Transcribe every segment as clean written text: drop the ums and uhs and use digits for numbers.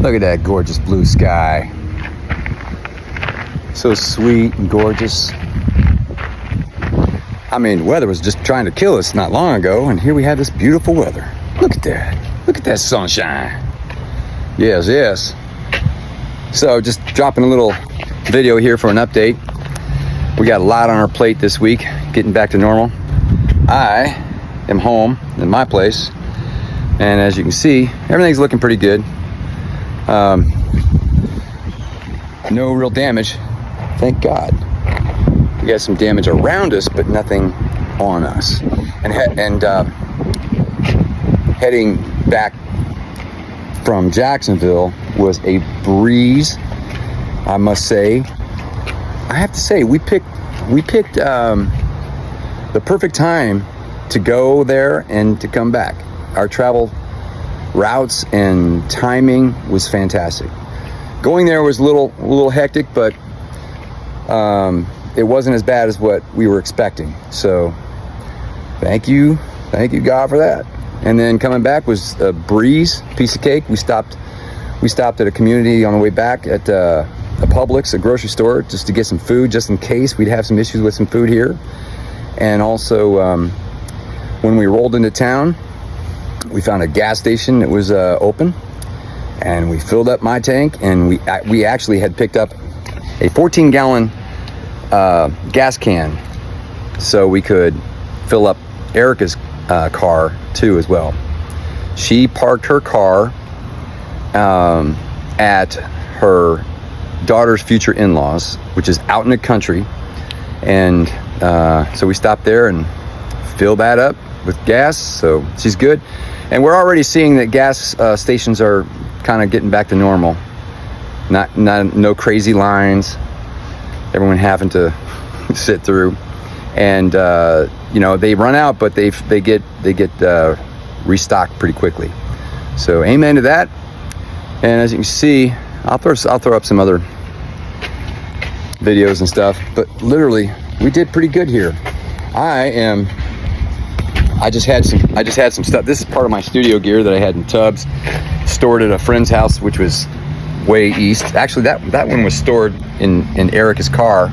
Look at that gorgeous blue sky. So sweet and gorgeous. I mean, the weather was just trying to kill us not long ago, and here we have this beautiful weather. Look at that. Look at that sunshine. Yes, yes. So just dropping a little video here for an update. We got a lot on our plate this week, getting back to normal. I am home in my place, and as you can see, everything's looking pretty good. No real damage, thank God. We got some damage around us, but nothing on us. And heading back from Jacksonville was a breeze, I must say. I have to say, we picked the perfect time to go there and to come back. Our travel routes and timing was fantastic. Going there was a little hectic, but it wasn't as bad as what we were expecting. So thank you God for that. And then coming back was a breeze, piece of cake. We stopped at a community on the way back at a Publix, a grocery store, just to get some food, just in case we'd have some issues with some food here. And also, when we rolled into town, we found a gas station that was open, and we filled up my tank, and we actually had picked up a 14-gallon gas can, so we could fill up Erica's car too as well. She parked her car at her daughter's future in-laws, which is out in the country, and so we stopped there and filled that up with gas, so she's good. And we're already seeing that gas stations are kind of getting back to normal. No crazy lines, everyone having to sit through, and they run out, but they get restocked pretty quickly. So amen to that. And as you can see, I'll throw up some other videos and stuff, but literally we did pretty good here. I just had some stuff. This is part of my studio gear that I had in tubs, stored at a friend's house, which was way east. Actually, that one was stored in Erica's car,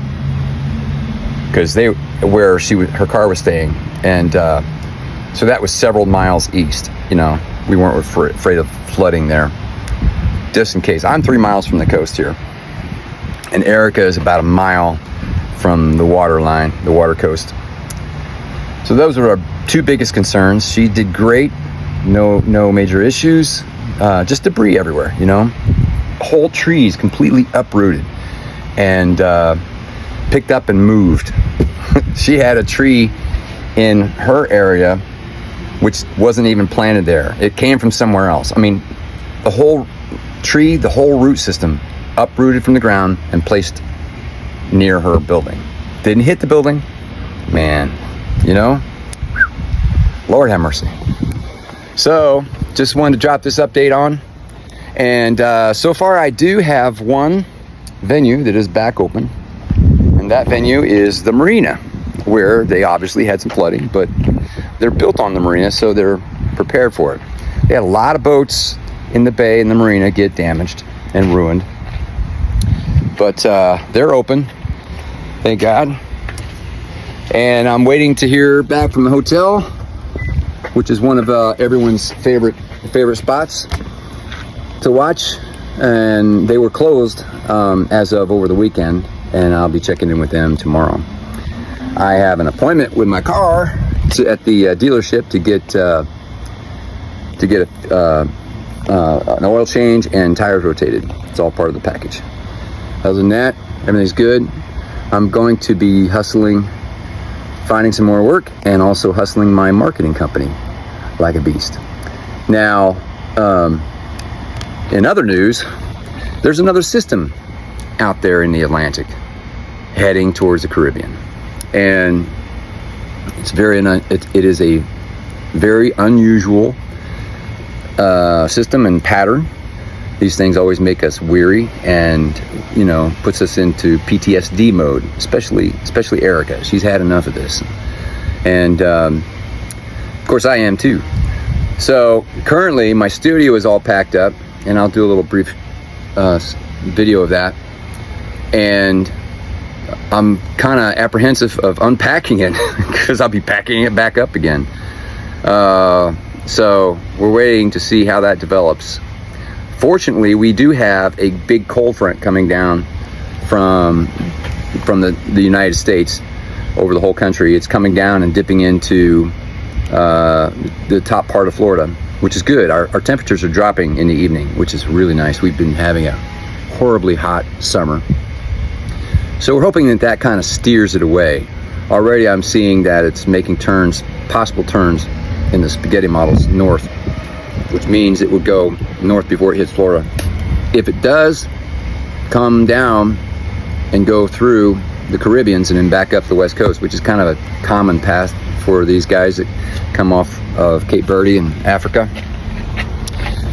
because her car was staying, and so that was several miles east. We weren't afraid of flooding there, just in case. I'm 3 miles from the coast here, and Erica is about a mile from the water line, the water coast. So those were our two biggest concerns. She did great, no major issues, just debris everywhere, whole trees completely uprooted and picked up and moved. She had a tree in her area which wasn't even planted there. It came from somewhere else. I mean, the whole tree, the whole root system uprooted from the ground and placed near her building. Didn't hit the building, man. Lord have mercy. So just wanted to drop this update on, and so far I do have one venue that is back open, and that venue is the marina, where they obviously had some flooding, but they're built on the marina, so they're prepared for it. They had a lot of boats in the bay and the marina get damaged and ruined, but they're open, thank God. And I'm waiting to hear back from the hotel, which is one of everyone's favorite spots to watch, and they were closed as of over the weekend, and I'll be checking in with them tomorrow. I have an appointment with my car at the dealership to get an oil change and tires rotated. It's all part of the package. Other than that, everything's good. I'm going to be hustling, finding some more work, and also hustling my marketing company like a beast. Now, in other news, there's another system out there in the Atlantic heading towards the Caribbean, and it is a very unusual system and pattern. These things always make us weary, and puts us into PTSD mode, especially Erica. She's had enough of this, and of course I am too. So currently my studio is all packed up. and I'll do a little brief video of that. And I'm kind of apprehensive of unpacking it because I'll be packing it back up again. So we're waiting to see how that develops. Fortunately, we do have a big cold front coming down from the United States over the whole country. It's coming down and dipping into the top part of Florida, which is good. Our temperatures are dropping in the evening, which is really nice. We've been having a horribly hot summer. So we're hoping that that kind of steers it away. Already I'm seeing that it's making turns, possible turns in the spaghetti models north, which means it would go north before it hits Florida. If it does come down and go through the Caribbeans and then back up the west coast, which is kind of a common path for these guys that come off of Cape Verde and Africa,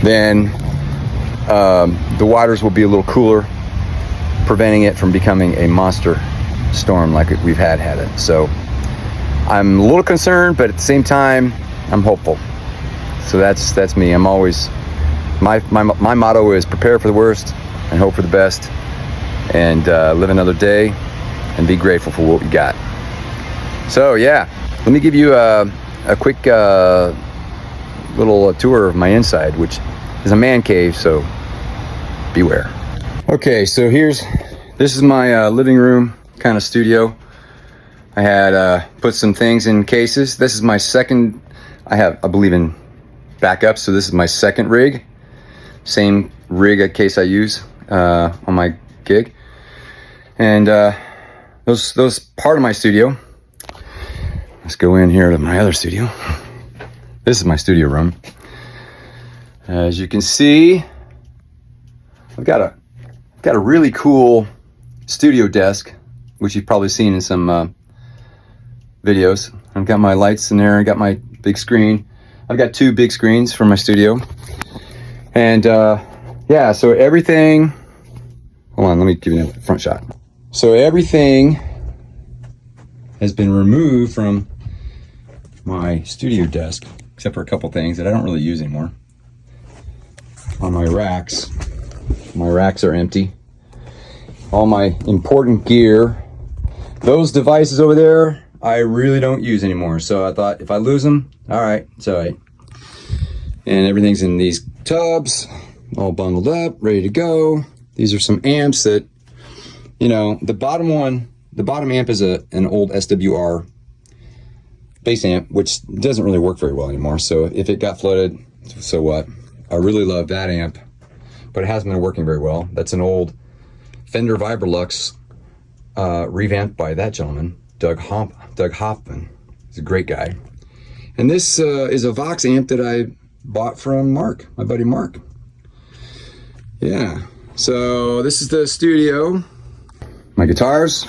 then the waters will be a little cooler, preventing it from becoming a monster storm like we've had it. So I'm a little concerned, but at the same time, I'm hopeful. So that's me. I'm always, my motto is prepare for the worst and hope for the best, and live another day and be grateful for what we got. So yeah, let me give you a quick little tour of my inside, which is a man cave, so beware. Okay, so this is my living room kind of studio. I had put some things in cases. This is my second, I believe in backups, so this is my second rig. Same rig case I use on my gig. And those part of my studio. Let's go in here to my other studio. This is my studio room. As you can see, I've got a really cool studio desk, which you've probably seen in some videos. I've got my lights in there. I got my big screen. I've got 2 big screens for my studio. And yeah, so everything, hold on, let me give you a front shot. So everything has been removed from my studio desk, except for a couple things that I don't really use anymore. On my racks are empty. All my important gear, those devices over there, I really don't use anymore. So I thought if I lose them, all right, it's all right. And everything's in these tubs, all bundled up, ready to go. These are some amps that, you know, the bottom amp is an old SWR bass amp, which doesn't really work very well anymore. So if it got flooded, so what? I really love that amp, but it hasn't been working very well. That's an old Fender Vibrolux revamped by that gentleman, Doug Hoffman. He's a great guy. And this is a Vox amp that I bought from Mark, my buddy Mark. Yeah, so this is the studio. My guitars,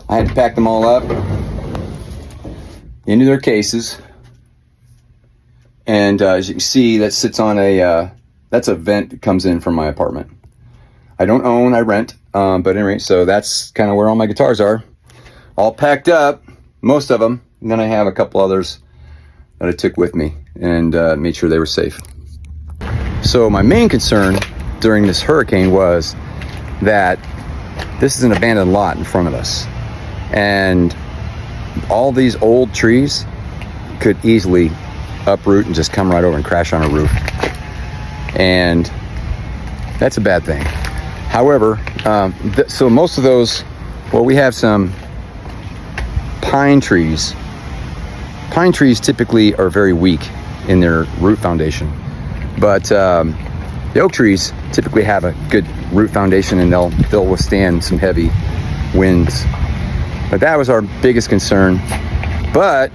I had to pack them all up into their cases. And as you can see, that sits on that's a vent that comes in from my apartment. I don't own, I rent, but anyway, so that's kind of where all my guitars are. All packed up, most of them. And then I have a couple others that I took with me and made sure they were safe. So my main concern during this hurricane was that this is an abandoned lot in front of us. And all these old trees could easily uproot and just come right over and crash on a roof. And that's a bad thing. However, so most of those, well, we have some pine trees. Pine trees typically are very weak in their root foundation, but the oak trees typically have a good root foundation, and they'll withstand some heavy winds. But that was our biggest concern. But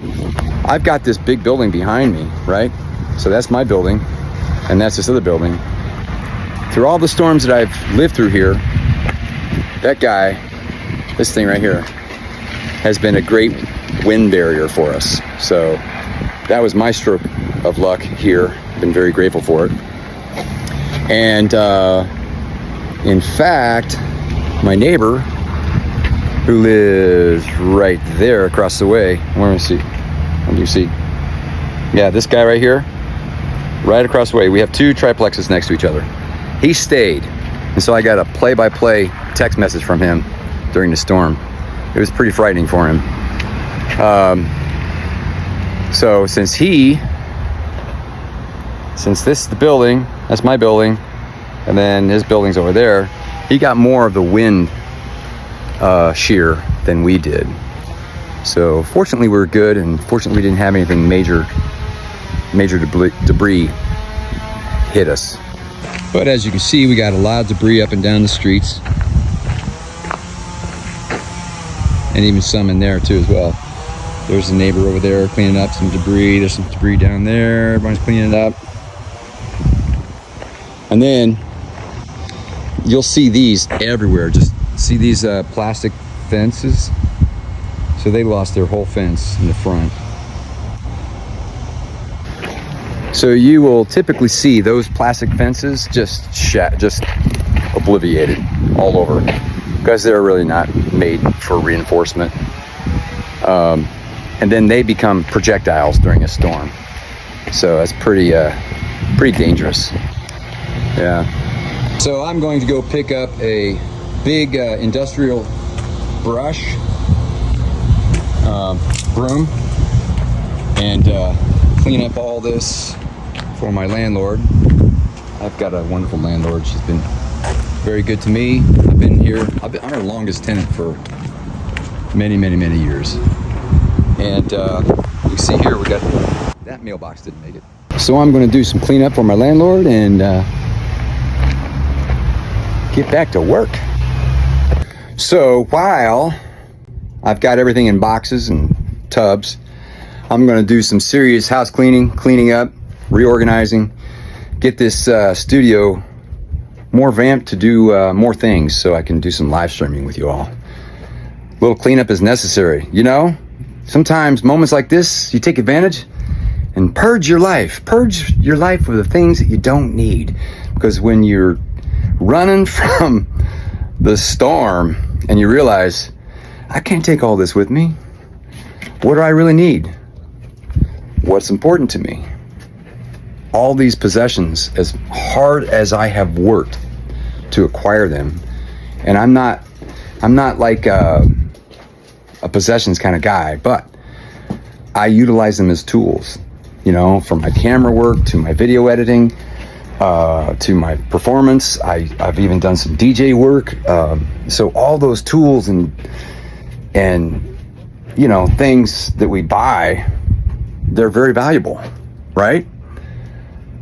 I've got this big building behind me, right? So that's my building, and that's this other building. Through all the storms that I've lived through here, that guy, this thing right here, has been a great wind barrier for us. So that was my stroke of luck here. Been very grateful for it. And in fact, my neighbor, who lives right there across the way, where do you see? Yeah, this guy right here. right across the way. We have 2 triplexes next to each other. He stayed, and so I got a play-by-play text message from him during the storm. It was pretty frightening for him. So since this is the building, that's my building, and then his building's over there, he got more of the wind shear than we did. So fortunately we were good, and fortunately we didn't have anything major debris hit us. But as you can see, we got a lot of debris up and down the streets, and even some in there too as well. There's a neighbor over there cleaning up some debris. There's some debris down there. Everyone's cleaning it up. And then you'll see these everywhere. Just see these plastic fences. So they lost their whole fence in the front. So you will typically see those plastic fences just obliterated all over, because they're really not made for reinforcement. And then they become projectiles during a storm. So that's pretty dangerous. Yeah. So I'm going to go pick up a big industrial brush, broom, and clean up all this for my landlord. I've got a wonderful landlord. She's been very good to me. I'm her longest tenant for many years. And you can see here, we got that mailbox didn't make it. So I'm going to do some cleanup for my landlord and get back to work. So while I've got everything in boxes and tubs, I'm going to do some serious house cleaning up, reorganizing, get this studio more vamped to do more things, so I can do some live streaming with you all. A little cleanup is necessary, you know? Sometimes moments like this, you take advantage and purge your life. Purge your life of the things that you don't need. Because when you're running from the storm and you realize, I can't take all this with me. What do I really need? What's important to me? All these possessions, as hard as I have worked to acquire them, and I'm not like a possessions kind of guy, but I utilize them as tools, you know, from my camera work to my video editing, to my performance. I've even done some DJ work. So all those tools and you know, things that we buy, they're very valuable, right?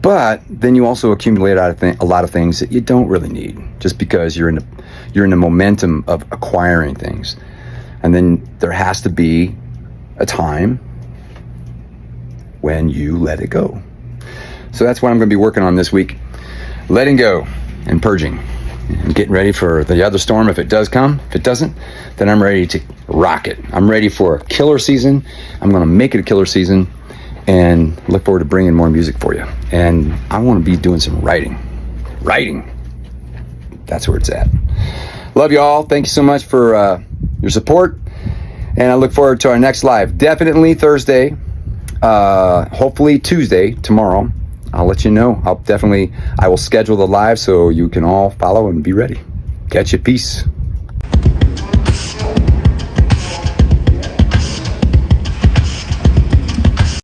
But then you also accumulate a lot of things that you don't really need, just because you're in the momentum of acquiring things. And then there has to be a time when you let it go. So that's what I'm going to be working on this week. Letting go and purging and getting ready for the other storm if it does come. If it doesn't, then I'm ready to rock it. I'm ready for a killer season. I'm going to make it a killer season and look forward to bringing more music for you. And I want to be doing some writing. That's where it's at. Love you all. Thank you so much for your support, and I look forward to our next live. Definitely Thursday, hopefully Tuesday, tomorrow. I'll let you know. I will schedule the live so you can all follow and be ready. Catch you. Peace.